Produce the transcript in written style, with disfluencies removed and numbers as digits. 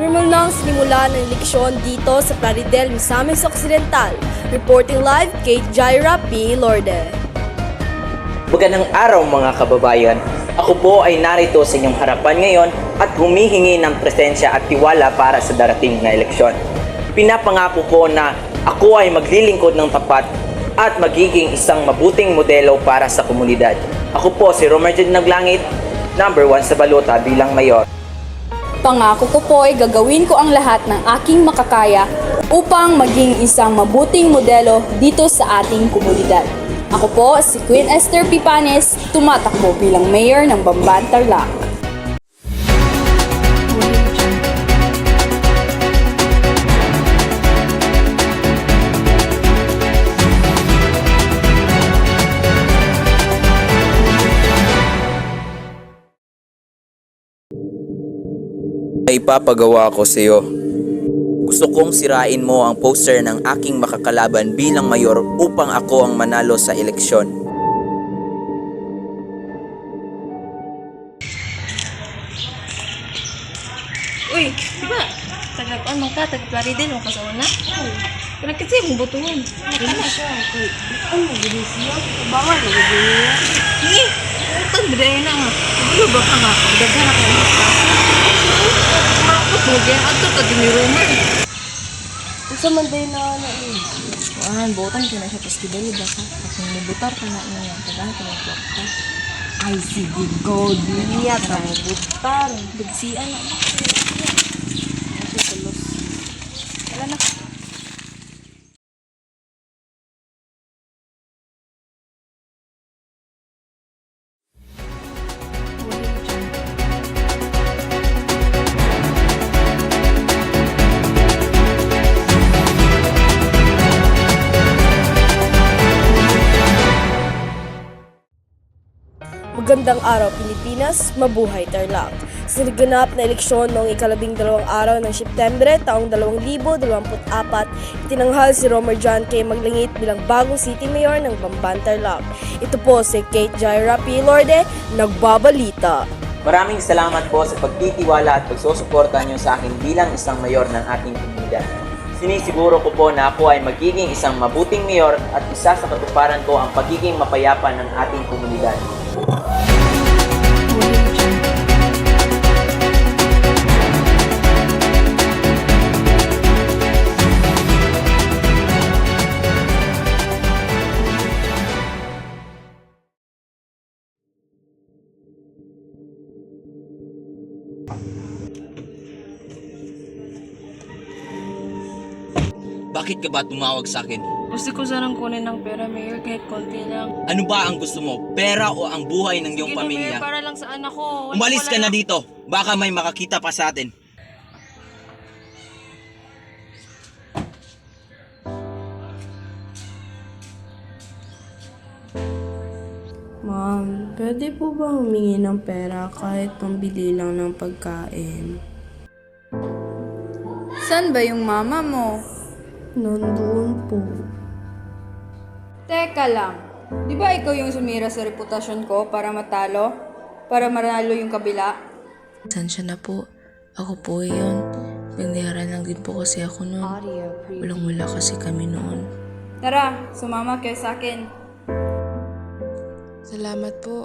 Normal nang sinimula ng eleksyon dito sa Plaridel, Misamis Occidental. Reporting live, Kate Jaira P. Lorde. Magandang araw mga kababayan. Ako po ay narito sa inyong harapan ngayon at humihingi ng presensya at tiwala para sa darating na eleksyon. Pinapangako ko na ako ay maglilingkod ng tapat at magiging isang mabuting modelo para sa komunidad. Ako po si Romerjed Naglangit, number 1 sa balota bilang mayor. Pangako ko po ay gagawin ko ang lahat ng aking makakaya upang maging isang mabuting modelo dito sa ating komunidad. Ako po si Queen Esther Pipanes, tumatakbo bilang mayor ng Bamban, Tarlac. Ay ipapagawa ko sa iyo. Gusto kong sirain mo ang poster ng aking makakalaban bilang mayor upang ako ang manalo sa eleksyon. Uy, di ba? Taga-kuan man ka, taga-Plaridel, mo kasawa na? Oo. Pero kasi mong butuhan. Ano siya? Ano, bilis siya? Bawal, nagagawin niya. Hindi. Utang, bidayan na nga. Ano ba ka nga? Daghan na kayo sa Marapot mo, kaya ato ka din ni Romer. Sa manday na Kuan, botan ka na siya, tapos kibali ba ka? Kung nabutar ka na niya, tagahan ka na yung ka. ay sige go diya kang butar. Bigsian na. Wala na. Magandang araw Pilipinas, mabuhay Tarlac. Sa naganap na eleksyon noong ika-12 araw ng Setyembre taong 2024, itinanghal si Romer John K. Maglangit bilang bagong City Mayor ng Bamban, Tarlac. Ito po si Kate Jaira P. Lorde, nagbabalita. Maraming salamat po sa pagtitiwala at pagsusuporta niyo sa akin bilang isang mayor ng ating komunidad. Sinisiguro ko po na ako ay magiging isang mabuting mayor at isa sa katuparan ko ang pagiging mapayapa ng ating komunidad. Bakit ka ba tumawag sa akin? Gusto ko sanang kunin ng pera, Mayor, kahit konti lang. Ano ba ang gusto mo? Pera o ang buhay ng iyong Sige na, pamilya? Mayor, para lang sa anak ko. Umalis ka na dito. Baka may makakita pa sa atin. Ma'am, pwede po ba humingi ng pera kahit pambili lang ng pagkain? San ba yung mama mo? Nandoon po. Teka lang, di ba ikaw yung sumira sa reputasyon ko para matalo? Para manalo yung kabila? Sansya na po. Ako po yun. Nagniharan lang din po kasi ako noon. Walang-wala kasi kami noon. Tara, sumama kayo sa akin. Salamat po.